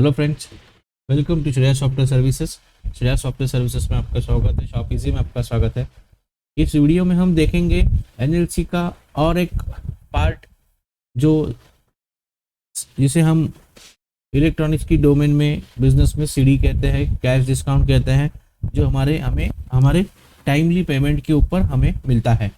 Hello friends, welcome to Shreya software services. Shreya software services में आपका स्वागत है। शॉप इजी में आपका स्वागत है। इस वीडियो में हम देखेंगे एनएलसी का और एक पार्ट जो जिसे हम इलेक्ट्रॉनिक्स की डोमेन में बिजनेस में सीडी कहते हैं, कैश डिस्काउंट कहते हैं, जो हमारे टाइमली पेमेंट के ऊपर हमें मिलता है।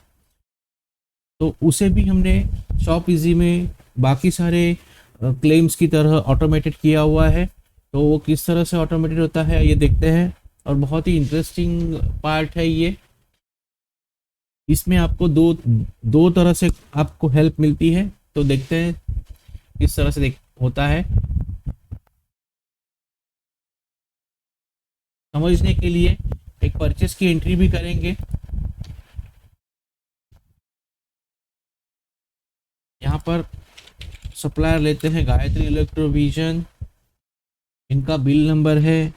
तो उसे भी हमने शॉप इजी में बाकी सारे क्लेम्स की तरह ऑटोमेटेड किया हुआ है। तो वो किस तरह से ऑटोमेटेड होता है ये देखते हैं, और बहुत ही इंटरेस्टिंग पार्ट है ये। इसमें आपको दो दो तरह से आपको हेल्प मिलती है। तो देखते हैं किस तरह से होता है। समझने के लिए एक परचेस की एंट्री भी करेंगे। यहाँ पर सप्लायर लेते हैं गायत्री इलेक्ट्रोविजन। इनका बिल नंबर है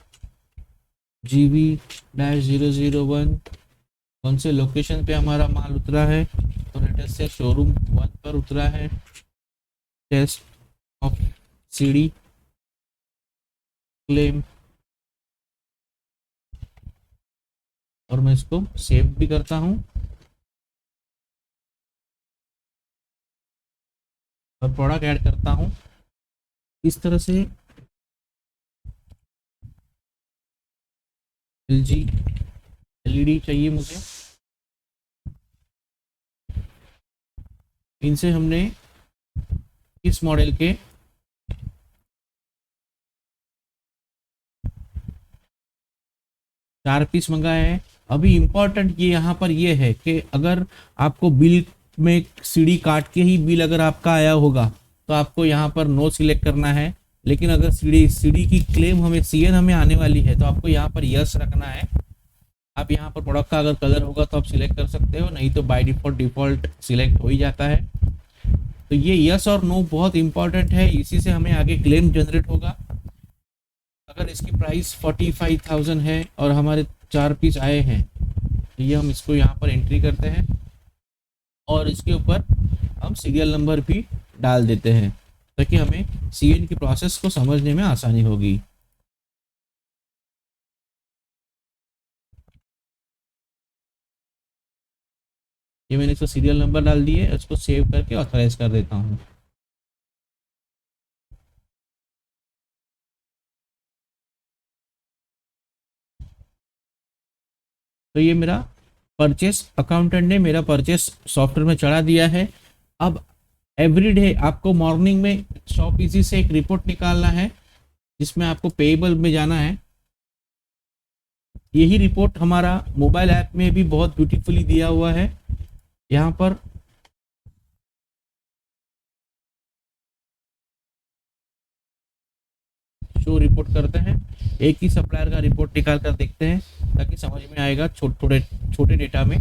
GB-001। कौन से लोकेशन पे हमारा माल उतरा है, तो लेटेस्ट से शोरूम 1 पर उतरा है। टेस्ट ऑफ सीडी क्लेम, और मैं इसको सेव भी करता हूँ और प्रोडक्ट ऐड करता हूँ। इस तरह से LG LED चाहिए मुझे। इनसे हमने इस मॉडल के 4 पीस मंगाए हैं। अभी इम्पोर्टेंट ये यहाँ पर ये है कि अगर आपको बिल में सीडी काट के ही बिल अगर आपका आया होगा तो आपको यहाँ पर नो सिलेक्ट करना है। लेकिन अगर सीडी की क्लेम हमें CN हमें आने वाली है तो आपको यहाँ पर यस रखना है। आप यहाँ पर प्रोडक्ट का अगर कलर होगा तो आप सिलेक्ट कर सकते हो, नहीं तो बाय डिफॉल्ट सिलेक्ट हो ही जाता है। तो ये यस और नो बहुत इंपॉर्टेंट है, इसी से हमें आगे क्लेम जनरेट होगा। अगर इसकी प्राइस 45,000 है और हमारे 4 पीस आए हैं तो ये हम इसको यहाँ पर एंट्री करते हैं और इसके ऊपर हम सीरियल नंबर भी डाल देते हैं ताकि हमें CN की प्रोसेस को समझने में आसानी होगी। ये मैंने इसको सीरियल नंबर डाल दिए, इसको सेव करके ऑथराइज कर देता हूँ। तो ये मेरा परचेस अकाउंटेंट ने मेरा परचेस सॉफ्टवेयर में चढ़ा दिया है। अब एवरीडे आपको मॉर्निंग में शॉप इजी से एक रिपोर्ट निकालना है जिसमें आपको पेएबल में जाना है। यही रिपोर्ट हमारा मोबाइल ऐप में भी बहुत ब्यूटीफुली दिया हुआ है। यहाँ पर शो रिपोर्ट करते हैं, एक ही सप्लायर का रिपोर्ट निकाल कर देखते हैं ताकि समझ में आएगा छोटे डेटा में।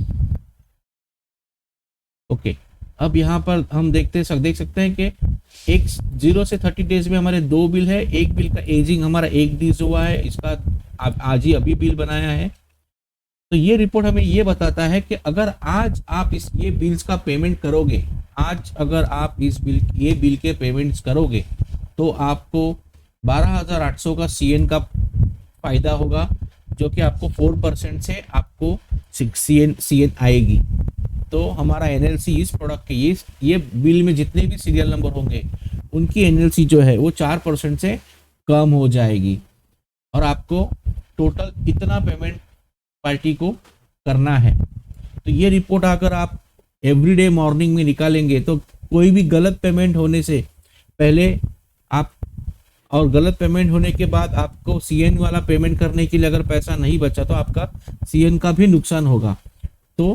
ओके, अब यहाँ पर हम देख सकते हैं कि एक 0 से 30 डेज में हमारे 2 बिल है। एक बिल का एजिंग हमारा 1 डेज हुआ है, इसका आज ही अभी बिल बनाया है। तो ये रिपोर्ट हमें ये बताता है कि अगर आज आप ये बिल्स का पेमेंट करोगे, आज अगर आप ये बिल के पेमेंट्स करोगे तो आपको 12,800 का CN का फायदा होगा, जो कि आपको 4% से आपको CN आएगी। तो हमारा NLC इस प्रोडक्ट के ये बिल में जितने भी सीरियल नंबर होंगे उनकी NLC जो है वो 4% से कम हो जाएगी और आपको टोटल इतना पेमेंट पार्टी को करना है। तो ये रिपोर्ट अगर आप एवरीडे मॉर्निंग में निकालेंगे तो कोई भी गलत पेमेंट होने से पहले आप और गलत पेमेंट होने के बाद आपको CN वाला पेमेंट करने के लिए अगर पैसा नहीं बचा तो आपका CN का भी नुकसान होगा। तो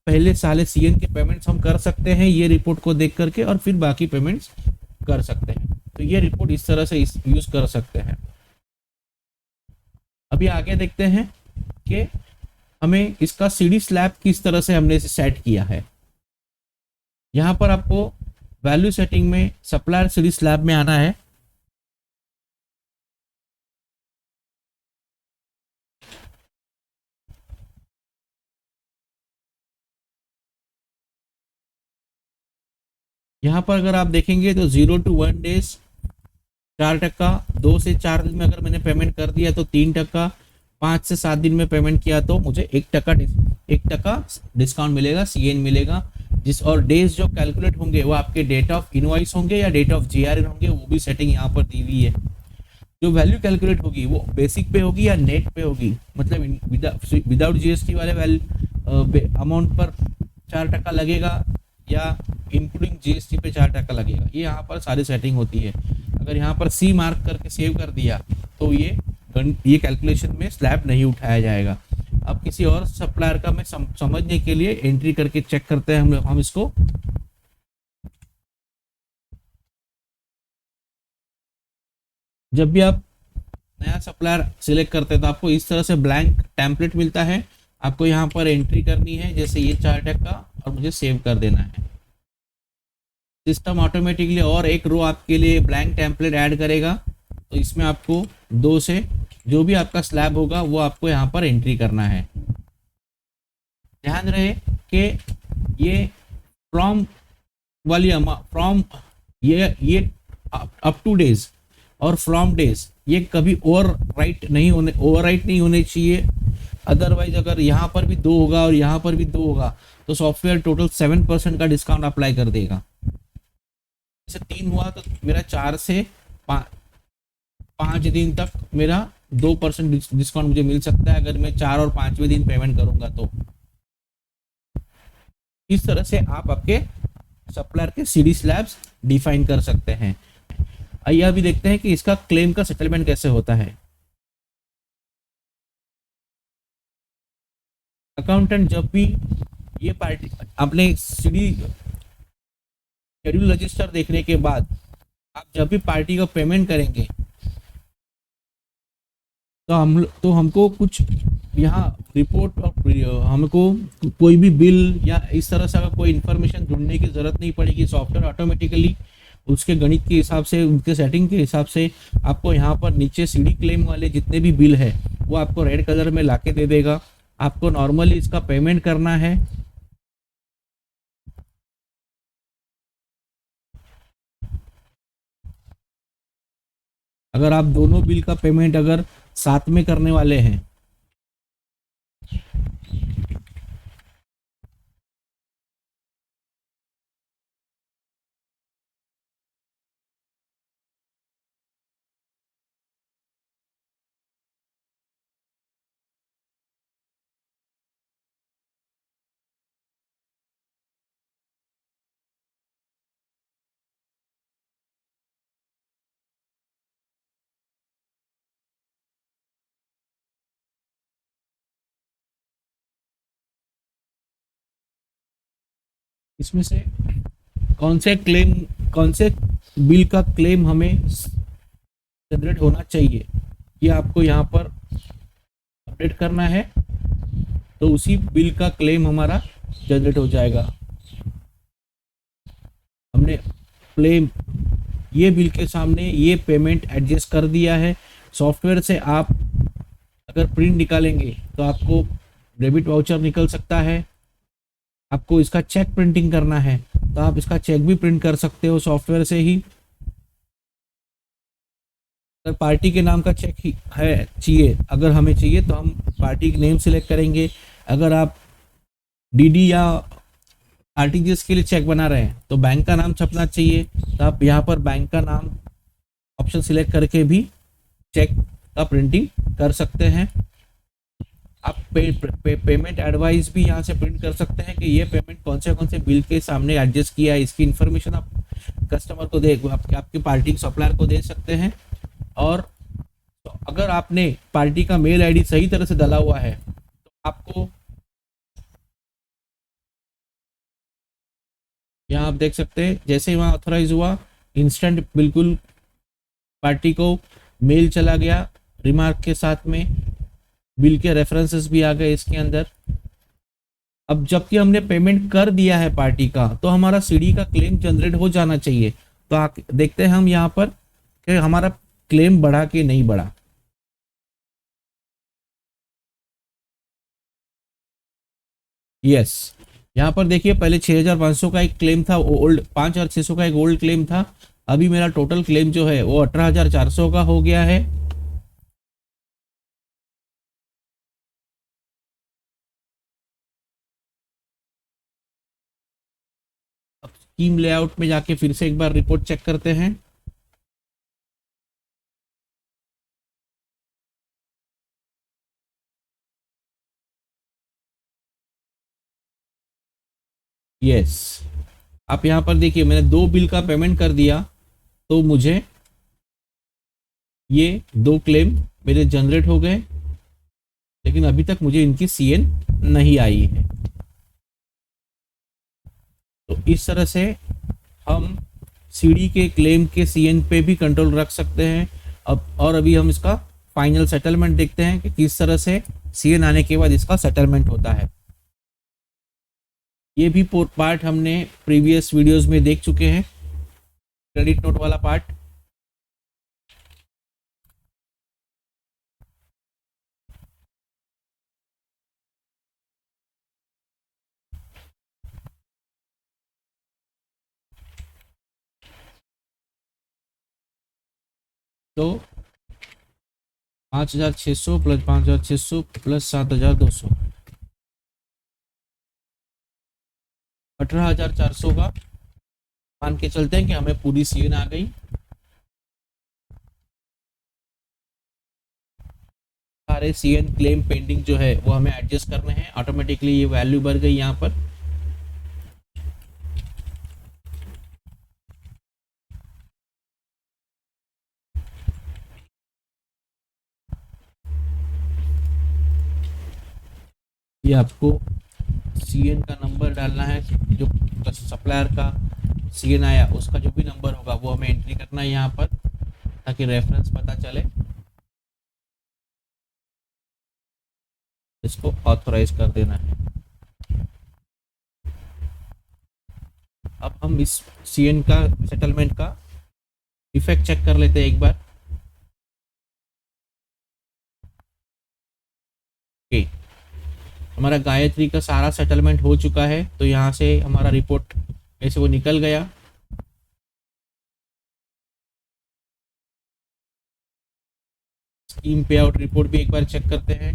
पहले साले CN के पेमेंट्स हम कर सकते हैं ये रिपोर्ट को देख करके, और फिर बाकी पेमेंट्स कर सकते हैं। तो ये रिपोर्ट इस तरह से यूज कर सकते हैं। अभी आगे देखते हैं कि हमें इसका CD स्लैब किस तरह से हमने इसे सेट किया है। यहाँ पर आपको वैल्यू सेटिंग में सप्लायर CD स्लैब में आना है। यहाँ पर अगर आप देखेंगे तो 0 to 1 डेज 4%, 2 से 4 दिन में अगर मैंने पेमेंट कर दिया तो 3%, 5 से 7 दिन में पेमेंट किया तो मुझे 1% डिस्काउंट मिलेगा, CN मिलेगा। जिस और डेज जो कैलकुलेट होंगे वो आपके डेट ऑफ इनवॉइस होंगे या डेट ऑफ GRN होंगे, वो भी सेटिंग यहाँ पर दी हुई है। जो वैल्यू कैलकुलेट होगी वो बेसिक पे होगी या नेट पे होगी, मतलब विदाउट GST वाले वैल्यू अमाउंट पर 4% लगेगा या इंक्लूडिंग GST पे 4% लगेगा, ये यहाँ पर सारी सेटिंग होती है। अगर यहाँ पर C मार्क करके सेव कर दिया तो ये कैलकुलेशन में स्लैब नहीं उठाया जाएगा। अब किसी और सप्लायर का मैं समझने के लिए एंट्री करके चेक करते हैं हम इसको। जब भी आप नया सप्लायर सिलेक्ट करते हैं तो आपको इस तरह से ब्लैंक टेम्पलेट मिलता है। आपको यहाँ पर एंट्री करनी है, जैसे ये 4%, और मुझे सेव कर देना है। सिस्टम ऑटोमेटिकली और एक रो आपके लिए ब्लैंक टेम्पलेट ऐड करेगा, तो इसमें आपको 2 से जो भी आपका स्लैब होगा वो आपको यहाँ पर एंट्री करना है। ध्यान रहे कि ये फ्रॉम वाली फ्रॉम ये अप टू डेज और फ्रॉम डेज ये कभी ओवरराइट नहीं होने चाहिए। अदरवाइज अगर यहाँ पर भी 2 होगा और यहाँ पर भी 2 होगा तो सॉफ्टवेयर टोटल 7% का डिस्काउंट अप्लाई कर देगा। जैसे 3 हुआ तो मेरा 4 से 5 दिन तक मेरा 2% डिस्काउंट मुझे मिल सकता है, अगर मैं 4 और 5वें दिन पेमेंट करूंगा तो। इस तरह से आप आपके सप्लायर के CD स्लैब्स डिफाइन कर सकते हैं। आइए अभी देखते हैं कि इसका क्लेम का सेटलमेंट कैसे होता है। अकाउंटेंट जब भी ये पार्टी अपने CD शेड्यूल रजिस्टर देखने के बाद आप जब भी पार्टी का पेमेंट करेंगे तो हमको कुछ यहाँ रिपोर्ट और हमको कोई भी बिल या इस तरह से कोई इन्फॉर्मेशन ढूंढने की जरूरत नहीं पड़ेगी। सॉफ्टवेयर ऑटोमेटिकली उसके गणित के हिसाब से, उनके सेटिंग के हिसाब से आपको यहाँ पर नीचे CD क्लेम वाले जितने भी बिल है वो आपको रेड कलर में लाके दे देगा। आपको नॉर्मली इसका पेमेंट करना है। अगर आप दोनों बिल का पेमेंट अगर साथ में करने वाले हैं इसमें से कौन से बिल का क्लेम हमें जनरेट होना चाहिए ये आपको यहाँ पर अपडेट करना है, तो उसी बिल का क्लेम हमारा जनरेट हो जाएगा। हमने क्लेम ये बिल के सामने ये पेमेंट एडजस्ट कर दिया है। सॉफ्टवेयर से आप अगर प्रिंट निकालेंगे तो आपको डेबिट वाउचर निकल सकता है। आपको इसका चेक प्रिंटिंग करना है तो आप इसका चेक भी प्रिंट कर सकते हो सॉफ्टवेयर से ही। अगर पार्टी के नाम का चेक ही है चाहिए, अगर हमें चाहिए तो हम पार्टी की नेम सिलेक्ट करेंगे। अगर आप DD या RTGS के लिए चेक बना रहे हैं तो बैंक का नाम छपना चाहिए, तो आप यहाँ पर बैंक का नाम ऑप्शन सिलेक्ट करके भी चेक का प्रिंटिंग कर सकते हैं। आप पेमेंट एडवाइस भी यहाँ से प्रिंट कर सकते हैं कि ये पेमेंट कौन से बिल के सामने एडजस्ट किया है, इसकी इन्फॉर्मेशन आप कस्टमर को आपकी पार्टी के सप्लायर को दे सकते हैं। और तो अगर आपने पार्टी का मेल ID सही तरह से डाला हुआ है तो आपको यहाँ आप देख सकते हैं जैसे ही वहाँ ऑथराइज हुआ इंस्टेंट बिल्कुल पार्टी को मेल चला गया रिमार्क के साथ में, बिल के रेफरेंसेस भी आ गए इसके अंदर। अब जबकि हमने पेमेंट कर दिया है पार्टी का तो हमारा CD का क्लेम जनरेट हो जाना चाहिए। तो देखते हैं हम यहाँ पर कि हमारा क्लेम बढ़ा कि नहीं बढ़ा। यहाँ पर देखिए पहले 6500 का एक क्लेम था, ओल्ड 5600 का एक ओल्ड क्लेम था, अभी मेरा टोटल क्लेम जो है वो 18,400 का हो गया है। अब स्कीम लेआउट में जाके फिर से एक बार रिपोर्ट चेक करते हैं। यस, आप यहाँ पर देखिए मैंने 2 बिल का पेमेंट कर दिया, तो मुझे ये 2 क्लेम मेरे जनरेट हो गए, लेकिन अभी तक मुझे इनकी सीएन नहीं आई है। तो इस तरह से हम सीडी के क्लेम के सीएन पे भी कंट्रोल रख सकते हैं। अब और अभी हम इसका फाइनल सेटलमेंट देखते हैं कि किस तरह से सीएन आने के बाद इसका सेटलमेंट होता है। ये भी पार्ट हमने प्रीवियस वीडियोस में देख चुके हैं, क्रेडिट नोट वाला पार्ट। तो 5,600 प्लस 5,600 प्लस 7,200, 18,400 का मान के चलते हैं कि हमें पूरी सीएन आ गई। सारे सीएन क्लेम पेंडिंग जो है वो हमें एडजस्ट करने हैं। ऑटोमेटिकली ये वैल्यू बढ़ गई यहाँ पर। ये आपको सीएन का नंबर डालना है, जो सप्लायर का सीएन आया उसका जो भी नंबर होगा वो हमें एंट्री करना है यहाँ पर, ताकि रेफरेंस पता चले। इसको ऑथराइज कर देना है। अब हम इस सीएन का सेटलमेंट का इफेक्ट चेक कर लेते हैं एक बार। ओके, हमारा गायत्री का सारा सेटलमेंट हो चुका है, तो यहाँ से हमारा रिपोर्ट ऐसे वो निकल गया। स्कीम पे आउट रिपोर्ट भी एक बार चेक करते हैं।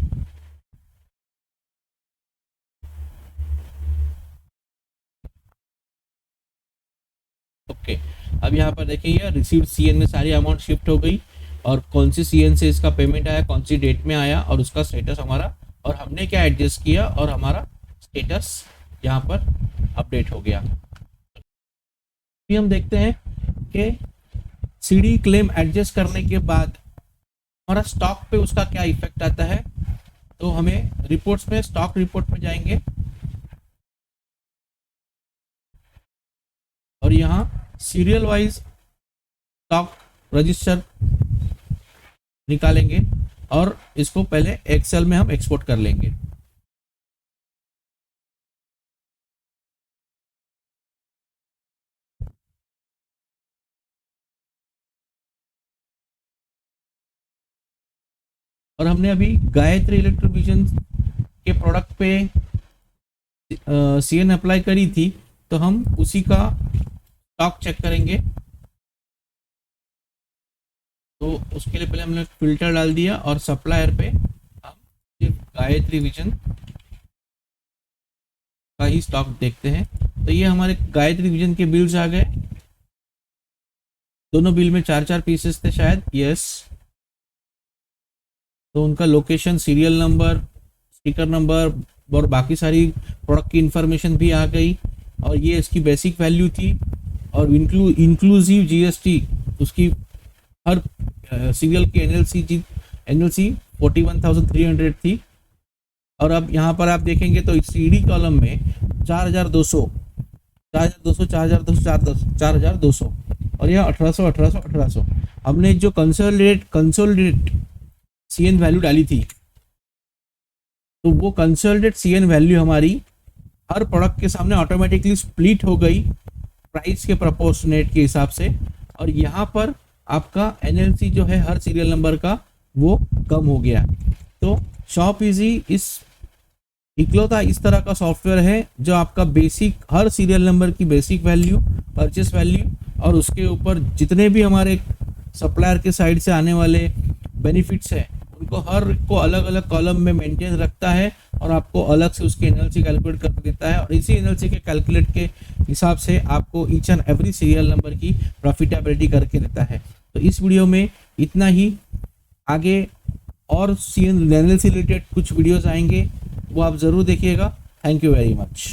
ओके, अब यहाँ पर देखिए ये रिसीव्ड सीएन में सारी अमाउंट शिफ्ट हो गई, और कौन सी सीएन से इसका पेमेंट आया, कौन सी डेट में आया, और उसका स्टेटस हमारा, और हमने क्या एडजस्ट किया, और हमारा स्टेटस यहाँ पर अपडेट हो गया। अभी हम देखते हैं कि सीडी क्लेम एडजस्ट करने के बाद हमारा स्टॉक पे उसका क्या इफेक्ट आता है। तो हमें रिपोर्ट्स में स्टॉक रिपोर्ट में जाएंगे, और यहाँ सीरियल वाइज स्टॉक रजिस्टर निकालेंगे, और इसको पहले एक्सेल में हम एक्सपोर्ट कर लेंगे। और हमने अभी गायत्री इलेक्ट्रोविजन के प्रोडक्ट पे सीएन अप्लाई करी थी, तो हम उसी का स्टॉक चेक करेंगे। तो उसके लिए पहले हमने फिल्टर डाल दिया, और सप्लायर पे हम सिर्फ गायत्री विजन का ही स्टॉक देखते हैं। तो ये हमारे गायत्री विजन के बिल्स आ गए। दोनों बिल में 4-4 पीसेस थे शायद। यस, तो उनका location, serial number, sticker number और बाकी सारी प्रोडक्ट की इंफॉर्मेशन भी आ गई। और ये इसकी बेसिक वैल्यू थी, और इंक्लूसिव जीएसटी उसकी हर सीरियल की एनएलसी 41,300 थी। और अब यहाँ पर आप देखेंगे तो सीडी कॉलम में 4,200 और यह 1,800 हमने जो कंसोलिडेट सीएन वैल्यू डाली थी, तो वो कंसोलिडेट सीएन वैल्यू हमारी हर प्रोडक्ट के सामने ऑटोमेटिकली स्प्लिट हो गई प्राइस के प्रोपोर्शनेट के हिसाब से। और यहाँ पर आपका एनएलसी जो है हर सीरियल नंबर का वो कम हो गया। तो शॉप इजी इकलौता इस तरह का सॉफ्टवेयर है जो आपका बेसिक हर सीरियल नंबर की बेसिक वैल्यू, परचेस वैल्यू और उसके ऊपर जितने भी हमारे सप्लायर के साइड से आने वाले बेनिफिट्स हैं उनको हर को अलग अलग कॉलम में मेंटेन रखता है और आपको अलग से उसके एनएलसी कैलकुलेट करके देता है, और इसी एनएलसी के कैलकुलेट के हिसाब से आपको each and every serial number की प्रॉफिटेबिलिटी करके देता है। तो इस वीडियो में इतना ही। आगे और एनएलसी रिलेटेड कुछ वीडियोस आएंगे, वो आप ज़रूर देखिएगा। Thank you very much.